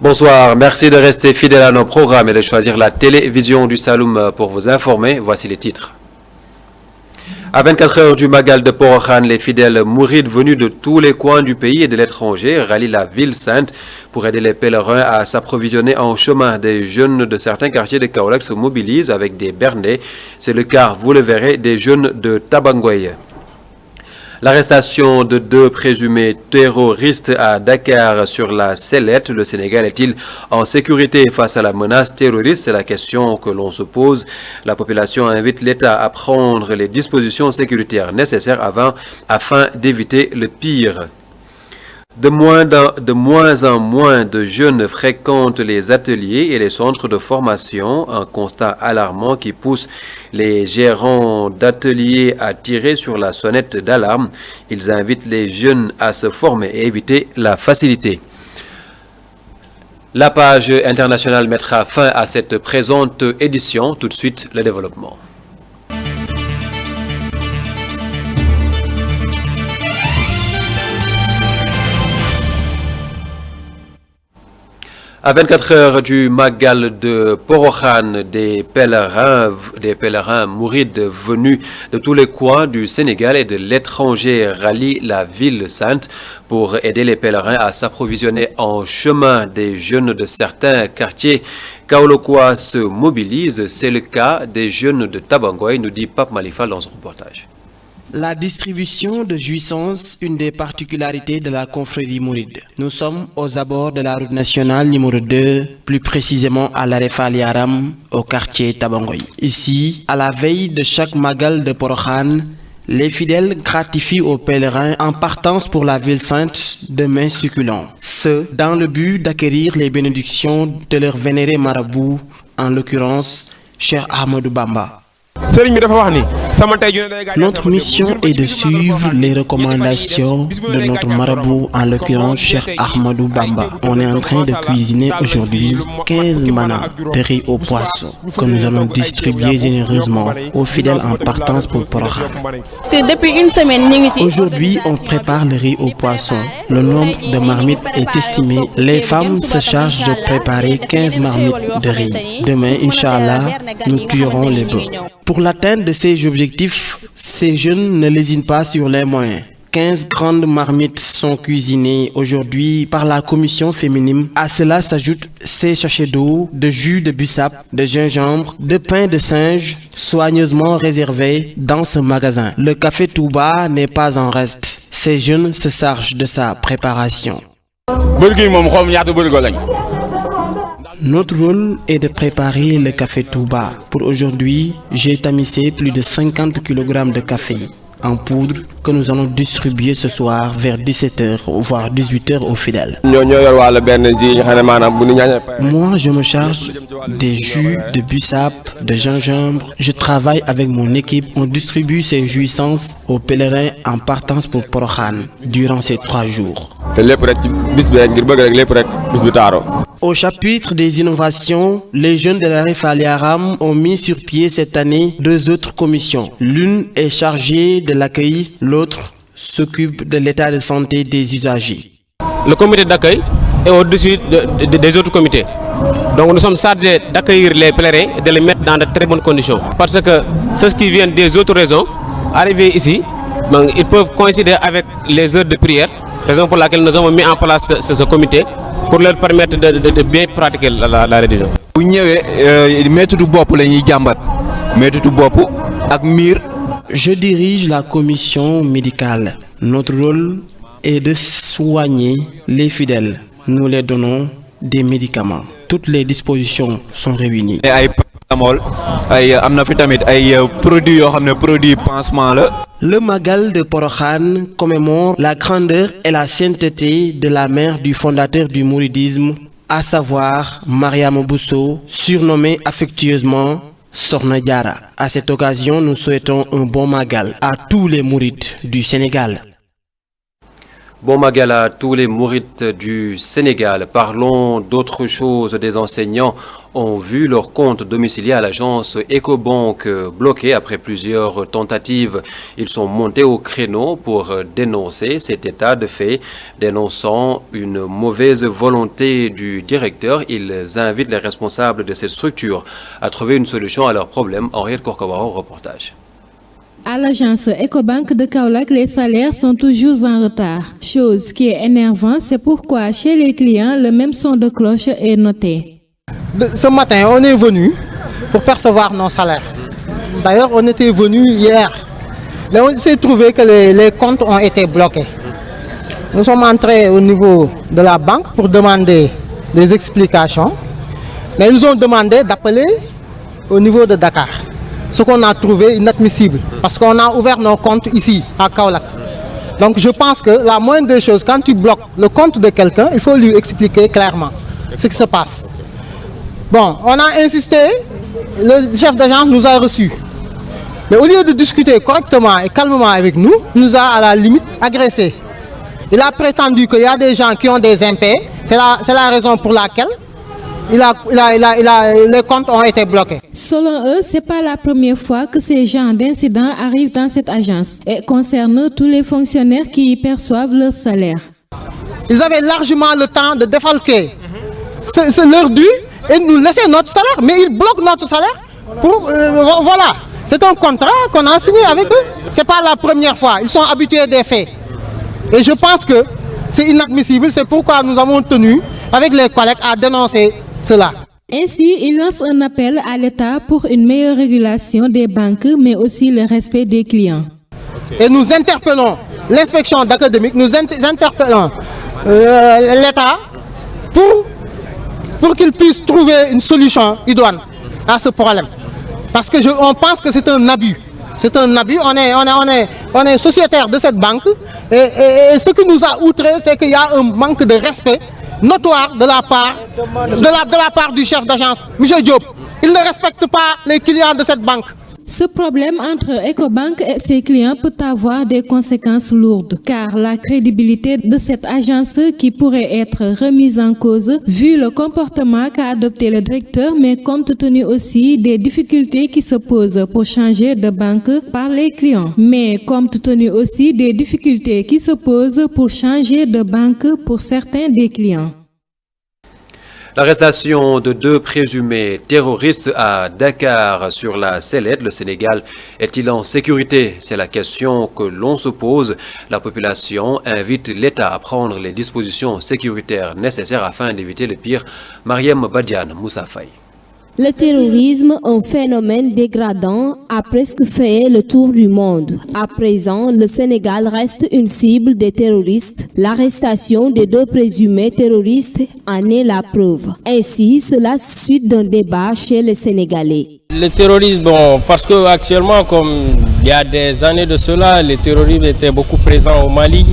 Bonsoir, merci de rester fidèle à nos programmes et de choisir la télévision du Saloum pour vous informer. Voici les titres. À 24 heures du Magal de Porokhane, les fidèles mourides venus de tous les coins du pays et de l'étranger rallient la ville sainte pour aider les pèlerins à s'approvisionner en chemin. Des jeunes de certains quartiers de Kaolack se mobilisent avec des bernets. C'est le cas, vous le verrez, des jeunes de Tabangoye. L'arrestation de 2 présumés terroristes à Dakar sur la Sellette. Le Sénégal est-il en sécurité face à la menace terroriste? C'est la question que l'on se pose. La population invite l'État à prendre les dispositions sécuritaires nécessaires afin d'éviter le pire. De moins en moins de jeunes fréquentent les ateliers et les centres de formation, un constat alarmant qui pousse les gérants d'ateliers à tirer sur la sonnette d'alarme. Ils invitent les jeunes à se former et éviter la facilité. La page internationale mettra fin à cette présente édition. Tout de suite, le développement. À 24 heures du Magal de Porokhane, des pèlerins mourides venus de tous les coins du Sénégal et de l'étranger rallient la ville sainte pour aider les pèlerins à s'approvisionner en chemin. Des jeunes de certains quartiers kaolackois se mobilisent. C'est le cas des jeunes de Tabangoy, nous dit Pape Malifal dans son reportage. La distribution de jouissance, une des particularités de la confrérie mouride. Nous sommes aux abords de la route nationale numéro 2, plus précisément à l'arrêt Fali Aram, au quartier Tabangoy. Ici, à la veille de chaque Magal de Porokhane, les fidèles gratifient aux pèlerins en partance pour la ville sainte de mets succulents. Ce, dans le but d'acquérir les bénédictions de leur vénéré marabout, en l'occurrence, Cheikh Ahmadou Bamba. Notre mission est de suivre les recommandations de notre marabout, en l'occurrence Cheikh Ahmadou Bamba. On est en train de cuisiner aujourd'hui 15 manas de riz au poisson que nous allons distribuer généreusement aux fidèles en partance pour Porokhane. Depuis une semaine, aujourd'hui, on prépare le riz au poisson. Le nombre de marmites est estimé. Les femmes se chargent de préparer 15 marmites de riz. Demain, Inch'Allah, nous tuerons les bœufs. Pour l'atteinte de ces objectifs, ces jeunes ne lésinent pas sur les moyens. 15 grandes marmites sont cuisinées aujourd'hui par la commission féminine. À cela s'ajoutent 6 sachets d'eau, de jus de bissap, de gingembre, de pain de singe, soigneusement réservés dans ce magasin. Le café Touba n'est pas en reste. Ces jeunes se chargent de sa préparation. Notre rôle est de préparer le café Touba. Pour aujourd'hui, j'ai tamisé plus de 50 kg de café en poudre que nous allons distribuer ce soir vers 17h voire 18h aux fidèles. Moi, je me charge des jus de bissap, de gingembre. Je travaille avec mon équipe. On distribue ces jouissances aux pèlerins en partance pour Porokhane durant ces 3 jours. Au chapitre des innovations, les jeunes de l'arrêt Fali Aram ont mis sur pied cette année 2 autres commissions. L'une est chargée de l'accueil, l'autre s'occupe de l'état de santé des usagers. Le comité d'accueil est au-dessus des autres comités. Donc nous sommes chargés d'accueillir les pèlerins et de les mettre dans de très bonnes conditions. Parce que ceux qui viennent des autres régions, arrivés ici, ils peuvent coïncider avec les heures de prière, raison pour laquelle nous avons mis en place ce comité pour leur permettre de bien pratiquer la religion. Je dirige la commission médicale. Notre rôle est de soigner les fidèles. Nous leur donnons des médicaments. Toutes les dispositions sont réunies. Le Magal de Porokhane commémore la grandeur et la sainteté de la mère du fondateur du mouridisme, à savoir Mariama Bousso, surnommée affectueusement Sokhna Diarra. À cette occasion, nous souhaitons un bon Magal à tous les mourides du Sénégal. Bon Magal à tous les mourites du Sénégal. Parlons d'autre chose. Des enseignants ont vu leur compte domicilié à l'agence Ecobank bloqué après plusieurs tentatives. Ils sont montés au créneau pour dénoncer cet état de fait. Dénonçant une mauvaise volonté du directeur, ils invitent les responsables de cette structure à trouver une solution à leurs problèmes. Henriette Korkawara au reportage. À l'agence Ecobank de Kaolack, les salaires sont toujours en retard. Chose qui est énervante, c'est pourquoi chez les clients, le même son de cloche est noté. Ce matin, on est venu pour percevoir nos salaires. D'ailleurs, on était venu hier. Mais on s'est trouvé que les comptes ont été bloqués. Nous sommes entrés au niveau de la banque pour demander des explications. Mais ils nous ont demandé d'appeler au niveau de Dakar. Ce qu'on a trouvé inadmissible, parce qu'on a ouvert nos comptes ici, à Kaolack. Donc je pense que la moindre des choses, quand tu bloques le compte de quelqu'un, il faut lui expliquer clairement ce qui se passe. Bon, on a insisté, le chef d'agence nous a reçus. Mais au lieu de discuter correctement et calmement avec nous, il nous a à la limite agressés. Il a prétendu qu'il y a des gens qui ont des impayés, c'est la raison pour laquelle les comptes ont été bloqués. Selon eux, ce n'est pas la première fois que ces genres d'incidents arrivent dans cette agence et concernent tous les fonctionnaires qui y perçoivent leur salaire. Ils avaient largement le temps de défalquer c'est leur dû et nous laisser notre salaire, mais ils bloquent notre salaire. Voilà, c'est un contrat qu'on a signé avec eux. Ce n'est pas la première fois, ils sont habitués des faits. Et je pense que c'est inadmissible, c'est pourquoi nous avons tenu avec les collègues à dénoncer cela. Ainsi, il lance un appel à l'État pour une meilleure régulation des banques, mais aussi le respect des clients. Et nous interpellons l'inspection d'académique, nous interpellons l'État pour qu'il puisse trouver une solution idoine à ce problème. Parce qu'on pense que c'est un abus. C'est un abus, on est sociétaire de cette banque et ce qui nous a outré, c'est qu'il y a un manque de respect notoire de la part du chef d'agence, M. Diop. Il ne respecte pas les clients de cette banque. Ce problème entre Ecobank et ses clients peut avoir des conséquences lourdes, car la crédibilité de cette agence qui pourrait être remise en cause, vu le comportement qu'a adopté le directeur, mais compte tenu aussi des difficultés qui se posent pour changer de banque par les clients, mais compte tenu aussi des difficultés qui se posent pour changer de banque pour certains des clients. L'arrestation de 2 présumés terroristes à Dakar sur la Sellette, le Sénégal, est-il en sécurité? C'est la question que l'on se pose. La population invite l'État à prendre les dispositions sécuritaires nécessaires afin d'éviter le pire. Mariam Badiane, Moussa Faye. Le terrorisme, un phénomène dégradant, a presque fait le tour du monde. À présent, le Sénégal reste une cible des terroristes. L'arrestation des 2 présumés terroristes en est la preuve. Ainsi, cela suscite d'un débat chez les Sénégalais. Le terrorisme, bon, parce qu'actuellement, comme il y a des années de cela, le terrorisme était beaucoup présent au Mali.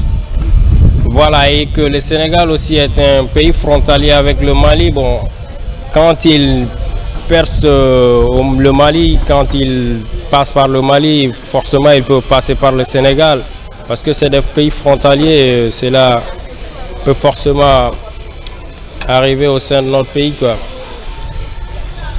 Voilà, et que le Sénégal aussi est un pays frontalier avec le Mali. Bon, quand il perce le Mali, quand il passe par le Mali, forcément il peut passer par le Sénégal, parce que c'est des pays frontaliers, cela peut forcément arriver au sein de notre pays, quoi.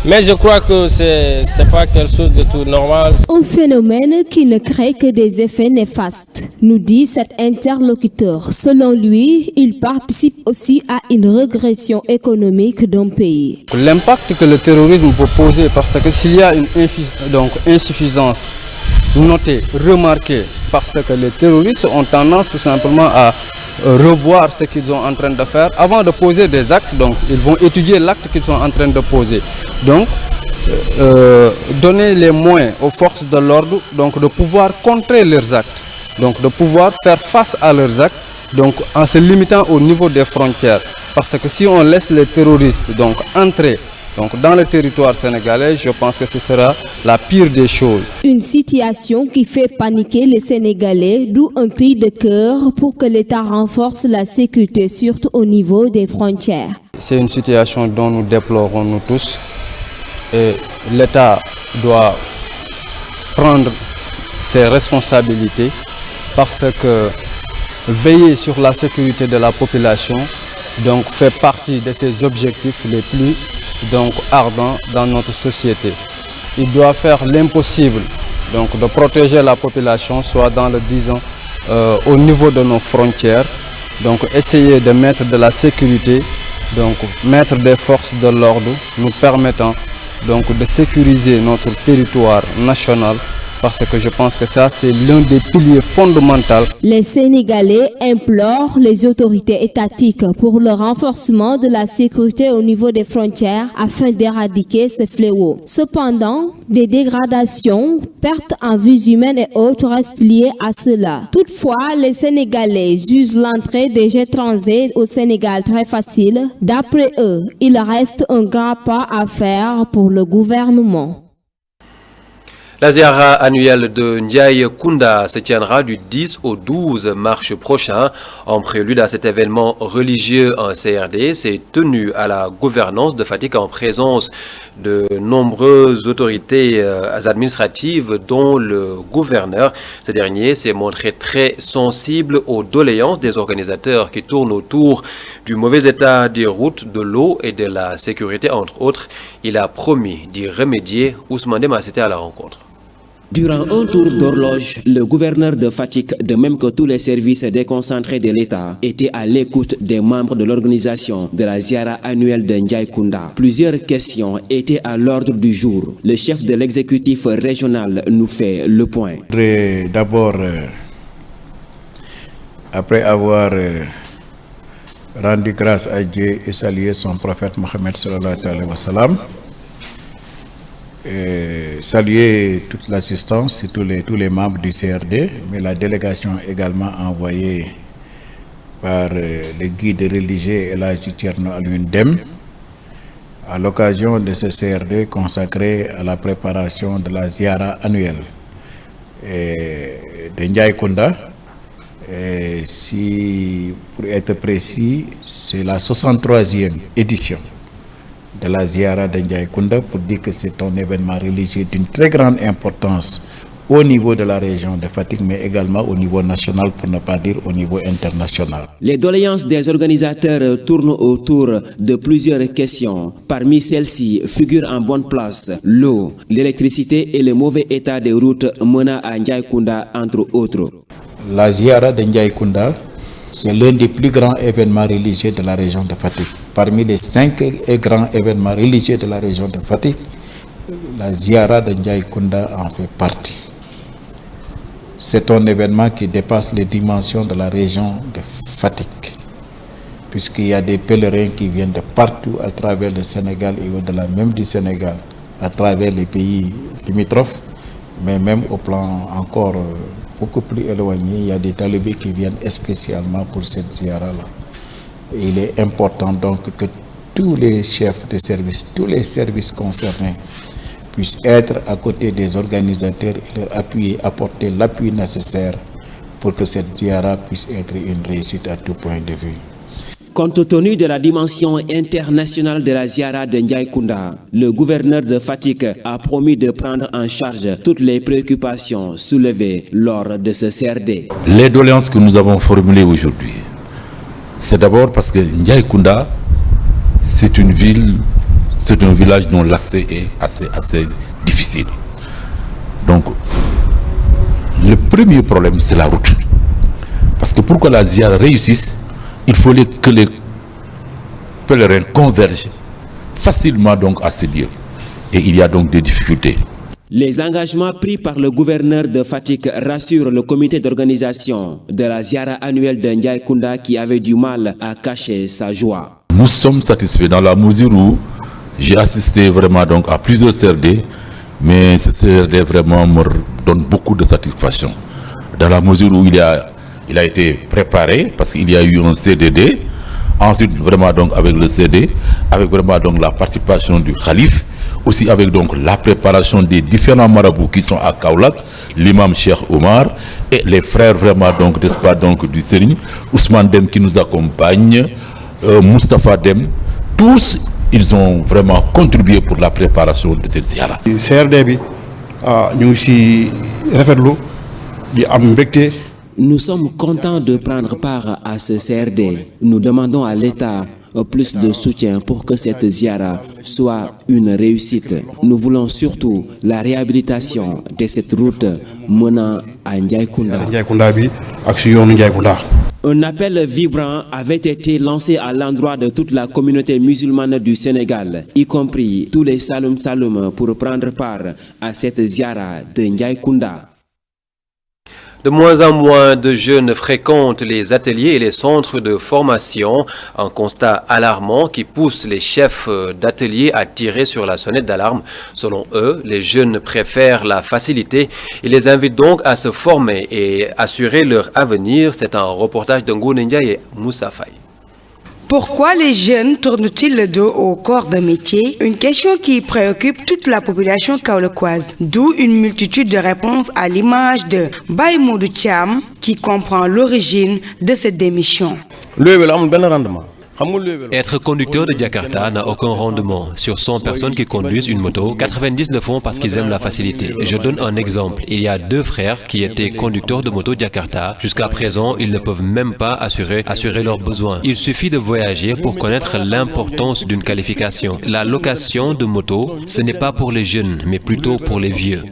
Mais je crois que c'est pas quelque chose de tout normal. Un phénomène qui ne crée que des effets néfastes, nous dit cet interlocuteur. Selon lui, il participe aussi à une régression économique d'un pays. L'impact que le terrorisme peut poser, parce que s'il y a une insuffisance notée, remarquée, parce que les terroristes ont tendance tout simplement à revoir ce qu'ils sont en train de faire avant de poser des actes. Donc ils vont étudier l'acte qu'ils sont en train de poser. Donc donner les moyens aux forces de l'ordre, donc de pouvoir contrer leurs actes, donc de pouvoir faire face à leurs actes, donc en se limitant au niveau des frontières. Parce que si on laisse les terroristes donc entrer dans le territoire sénégalais, je pense que ce sera la pire des choses. Une situation qui fait paniquer les Sénégalais, d'où un cri de cœur pour que l'État renforce la sécurité, surtout au niveau des frontières. C'est une situation dont nous déplorons nous tous. Et l'État doit prendre ses responsabilités parce que veiller sur la sécurité de la population donc, fait partie de ses objectifs les plus donc, ardents dans notre société. Il doit faire l'impossible donc, de protéger la population, soit dans le disons, au niveau de nos frontières, donc essayer de mettre de la sécurité, donc mettre des forces de l'ordre nous permettant donc, de sécuriser notre territoire national, parce que je pense que ça, c'est l'un des piliers fondamentaux. Les Sénégalais implorent les autorités étatiques pour le renforcement de la sécurité au niveau des frontières afin d'éradiquer ce fléau. Cependant, des dégradations, pertes en vies humaines et autres restent liées à cela. Toutefois, les Sénégalais jugent l'entrée des étrangers au Sénégal très facile. D'après eux, il reste un grand pas à faire pour le gouvernement. La ziara annuelle de Ndiaye Kounda se tiendra du 10 au 12 mars prochain. En prélude à cet événement religieux, un CRD s'est tenu à la gouvernance de Fatick en présence de nombreuses autorités administratives, dont le gouverneur. Ce dernier s'est montré très sensible aux doléances des organisateurs qui tournent autour du mauvais état des routes, de l'eau et de la sécurité, entre autres. Il a promis d'y remédier. Ousmane Dema était à la rencontre. Durant un tour d'horloge, le gouverneur de Fatick, de même que tous les services déconcentrés de l'État, était à l'écoute des membres de l'organisation de la ziara annuelle de Ndiaye Kounda. Plusieurs questions étaient à l'ordre du jour. Le chef de l'exécutif régional nous fait le point. D'abord, après avoir rendu grâce à Dieu et salué son prophète Mohammed sallallahu alayhi wa sallam, saluer toute l'assistance et tous les membres du CRD, mais la délégation également envoyée par le guide religieux Elhadji Thierno Alioune Dème à l'occasion de ce CRD consacré à la préparation de la ziara annuelle de Ndiaye Kounda. Si, pour être précis, c'est la 63e édition de la ziara de Ndiaye Kounda, pour dire que c'est un événement religieux d'une très grande importance au niveau de la région de Fatick, mais également au niveau national, pour ne pas dire au niveau international. Les doléances des organisateurs tournent autour de plusieurs questions. Parmi celles-ci figurent en bonne place l'eau, l'électricité et le mauvais état des routes menant à Ndiaye Kounda, entre autres. La ziara de Ndiaye Kounda, c'est l'un des plus grands événements religieux de la région de Fatick. Parmi les 5 grands événements religieux de la région de Fatick, la ziara de Ndiaye Kounda en fait partie. C'est un événement qui dépasse les dimensions de la région de Fatick, puisqu'il y a des pèlerins qui viennent de partout à travers le Sénégal et au-delà même du Sénégal, à travers les pays limitrophes, mais même au plan encore beaucoup plus éloigné, il y a des talibés qui viennent spécialement pour cette ziara-là. Il est important donc que tous les chefs de service, tous les services concernés puissent être à côté des organisateurs et leur appuyer, apporter l'appui nécessaire pour que cette ziara puisse être une réussite à tout point de vue. Compte tenu de la dimension internationale de la ziara de Ndiaye Kounda, le gouverneur de Fatick a promis de prendre en charge toutes les préoccupations soulevées lors de ce CRD. Les doléances que nous avons formulées aujourd'hui, c'est d'abord parce que Ndiaye Kounda, c'est une ville, c'est un village dont l'accès est assez difficile. Donc, le premier problème, c'est la route. Parce que pour que la ziara réussisse, il fallait que les pèlerins convergent facilement donc à ce lieu. Et il y a donc des difficultés. Les engagements pris par le gouverneur de Fatick rassurent le comité d'organisation de la ziara annuelle de Ndiaye Kounda, qui avait du mal à cacher sa joie. Nous sommes satisfaits dans la mesure où j'ai assisté vraiment donc à plusieurs CRD, mais ce CRD vraiment me donne beaucoup de satisfaction. Dans la mesure où il a été préparé, parce qu'il y a eu un CDD, ensuite vraiment donc avec le CD, avec vraiment donc la participation du Khalif, aussi avec donc la préparation des différents marabouts qui sont à Kaolack, l'imam Cheikh Omar et les frères vraiment donc n'est-ce pas donc du Serigne, Ousmane Dem qui nous accompagne, Moustapha Dem, tous ils ont vraiment contribué pour la préparation de cette ziara. CRD bi ñu ci rafetlu di am mbégte. Nous sommes contents de prendre part à ce CRD. Nous demandons à l'État plus de soutien pour que cette ziara soit une réussite. Nous voulons surtout la réhabilitation de cette route menant à Ndiaye-Kounda. Un appel vibrant avait été lancé à l'endroit de toute la communauté musulmane du Sénégal, y compris tous les Saloum Saloum, pour prendre part à cette ziara de Ndiaye-Kounda. De moins en moins de jeunes fréquentent les ateliers et les centres de formation, un constat alarmant qui pousse les chefs d'atelier à tirer sur la sonnette d'alarme. Selon eux, les jeunes préfèrent la facilité. Ils les invitent donc à se former et assurer leur avenir. C'est un reportage de Ngou Ninja et Moussa Faye. Pourquoi les jeunes tournent-ils le dos au corps de métier? Une question qui préoccupe toute la population kaolackoise. D'où une multitude de réponses à l'image de Baye Modou Thiam qui comprend l'origine de cette démission. Être conducteur de Jakarta n'a aucun rendement. Sur 100 personnes qui conduisent une moto, 90 le font parce qu'ils aiment la facilité. Je donne un exemple. Il y a 2 frères qui étaient conducteurs de moto Jakarta. Jusqu'à présent, ils ne peuvent même pas assurer leurs besoins. Il suffit de voyager pour connaître l'importance d'une qualification. La location de moto, ce n'est pas pour les jeunes, mais plutôt pour les vieux.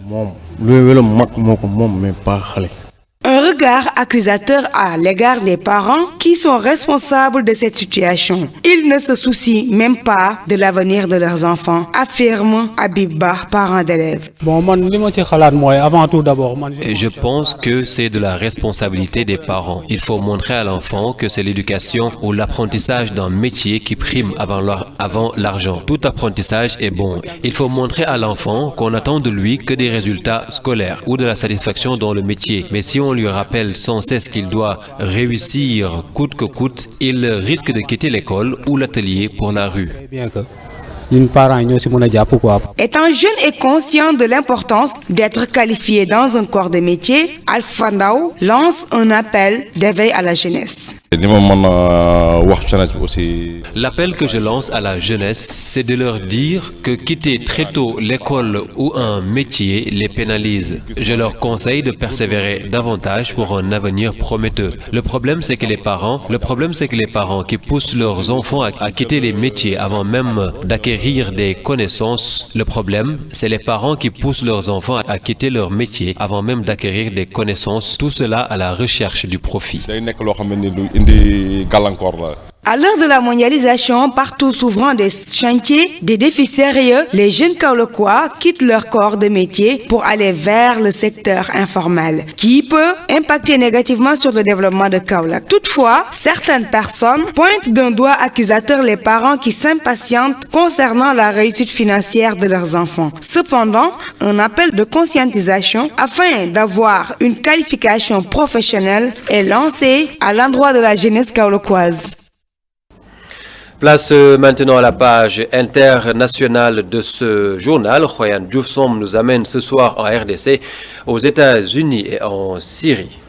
Un regard accusateur à l'égard des parents qui sont responsables de cette situation. Ils ne se soucient même pas de l'avenir de leurs enfants, affirme Abibba, parent d'élèves. Je pense que c'est de la responsabilité des parents. Il faut montrer à l'enfant que c'est l'éducation ou l'apprentissage d'un métier qui prime avant l'argent. Tout apprentissage est bon. Il faut montrer à l'enfant qu'on attend de lui que des résultats scolaires ou de la satisfaction dans le métier. Mais si on lui rappelle sans cesse qu'il doit réussir coûte que coûte, il risque de quitter l'école ou l'atelier pour la rue. Étant jeune et conscient de l'importance d'être qualifié dans un corps de métier, Alpha Ndao lance un appel d'éveil à la jeunesse. L'appel que je lance à la jeunesse, c'est de leur dire que quitter très tôt l'école ou un métier les pénalise. Je leur conseille de persévérer davantage pour un avenir prometteur. Le problème, c'est que les parents qui poussent leurs enfants à quitter les métiers avant même d'acquérir des connaissances. Le problème, c'est les parents qui poussent leurs enfants à quitter leur métier avant même d'acquérir des connaissances. Tout cela à la recherche du profit. À l'heure de la mondialisation, partout s'ouvrant des chantiers, des défis sérieux, les jeunes Kaolackois quittent leur corps de métier pour aller vers le secteur informel, qui peut impacter négativement sur le développement de Kaolack. Toutefois, certaines personnes pointent d'un doigt accusateur les parents qui s'impatientent concernant la réussite financière de leurs enfants. Cependant, un appel de conscientisation afin d'avoir une qualification professionnelle est lancé à l'endroit de la jeunesse kaolackoise. Place maintenant à la page internationale de ce journal. Royan Djoufsom nous amène ce soir en RDC, aux États-Unis et en Syrie.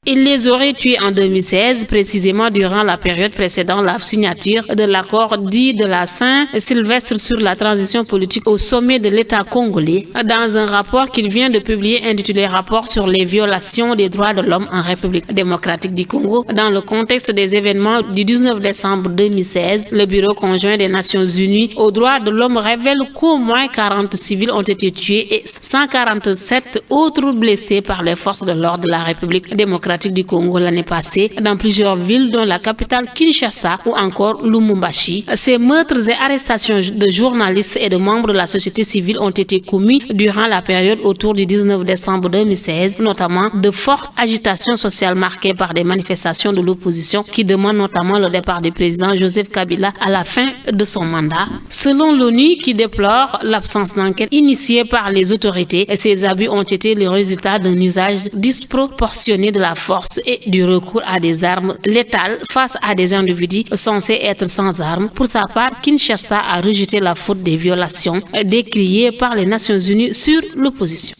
Il les aurait tués en 2016, précisément durant la période précédant la signature de l'accord dit de la Saint-Sylvestre sur la transition politique au sommet de l'État congolais, dans un rapport qu'il vient de publier intitulé « Rapport sur les violations des droits de l'homme en République démocratique du Congo ». Dans le contexte des événements du 19 décembre 2016, le Bureau conjoint des Nations Unies aux droits de l'homme révèle qu'au moins 40 civils ont été tués et 147 autres blessés par les forces de l'ordre de la République démocratique du Congo l'année passée dans plusieurs villes dont la capitale Kinshasa ou encore Lumumbashi. Ces meurtres et arrestations de journalistes et de membres de la société civile ont été commis durant la période autour du 19 décembre 2016, notamment de fortes agitations sociales marquées par des manifestations de l'opposition qui demandent notamment le départ du président Joseph Kabila à la fin de son mandat. Selon l'ONU qui déplore l'absence d'enquête initiée par les autorités, ces abus ont été le résultat d'un usage disproportionné de la force et du recours à des armes létales face à des individus censés être sans armes. Pour sa part, Kinshasa a rejeté la faute des violations décriées par les Nations Unies sur l'opposition.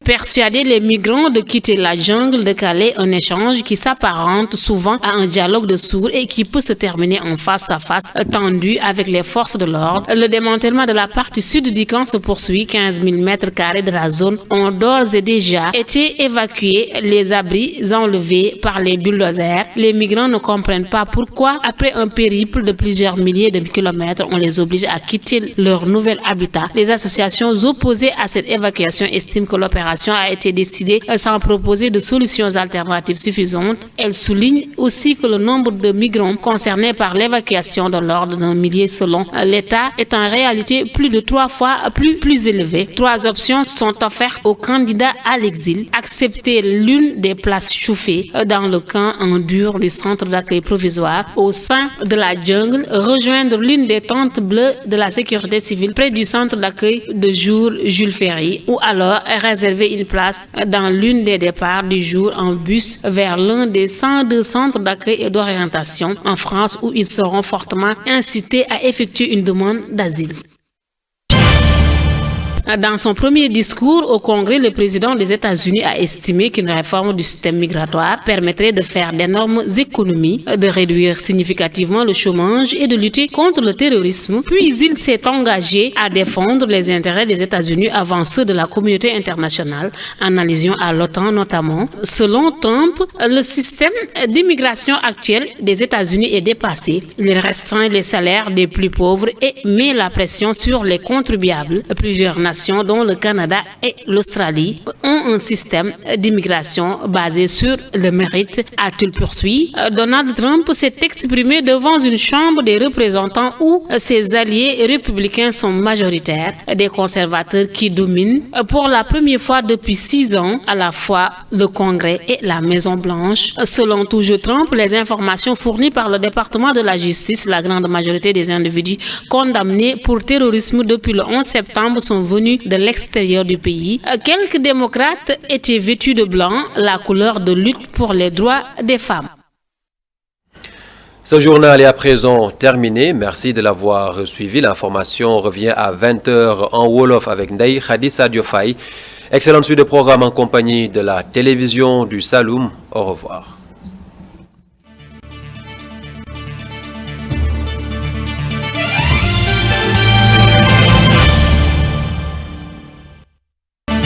Persuader les migrants de quitter la jungle de Calais, un échange qui s'apparente souvent à un dialogue de sourds et qui peut se terminer en face à face tendu avec les forces de l'ordre. Le démantèlement de la partie sud du camp se poursuit. 15 000 mètres carrés de la zone ont d'ores et déjà été évacués, les abris enlevés par les bulldozers. Les migrants ne comprennent pas pourquoi, après un périple de plusieurs milliers de kilomètres, on les oblige à quitter leur nouvel habitat. Les associations opposées à cette évacuation estiment que l'opération a été décidée sans proposer de solutions alternatives suffisantes. Elle souligne aussi que le nombre de migrants concernés par l'évacuation de l'ordre d'un millier selon l'État est en réalité plus de 3 fois plus élevé. 3 options sont offertes aux candidats à l'exil. Accepter l'une des places chauffées dans le camp en dur du centre d'accueil provisoire au sein de la jungle, rejoindre l'une des tentes bleues de la sécurité civile près du centre d'accueil de jour Jules Ferry, ou alors réserver une place dans l'une des départs du jour en bus vers l'un des 102 centres d'accueil et d'orientation en France où ils seront fortement incités à effectuer une demande d'asile. Dans son premier discours au Congrès, le président des États-Unis a estimé qu'une réforme du système migratoire permettrait de faire d'énormes économies, de réduire significativement le chômage et de lutter contre le terrorisme. Puis il s'est engagé à défendre les intérêts des États-Unis avant ceux de la communauté internationale, en allusion à l'OTAN notamment. Selon Trump, le système d'immigration actuel des États-Unis est dépassé. Il restreint les salaires des plus pauvres et met la pression sur les contribuables. Plusieurs nations, dont le Canada et l'Australie, ont un système d'immigration basé sur le mérite, a-t-il poursuivi. Donald Trump s'est exprimé devant une chambre des représentants où ses alliés républicains sont majoritaires, des conservateurs qui dominent pour la première fois depuis 6 ans à la fois le Congrès et la Maison-Blanche. Selon toujours Trump, les informations fournies par le département de la justice, la grande majorité des individus condamnés pour terrorisme depuis le 11 septembre sont venus de l'extérieur du pays. Quelques démocrates étaient vêtus de blanc, la couleur de lutte pour les droits des femmes. Ce journal est à présent terminé. Merci de l'avoir suivi. L'information revient à 20h en Wolof avec Ndaï Khadissa Diofay. Excellente suite de programme en compagnie de la télévision du Saloum. Au revoir.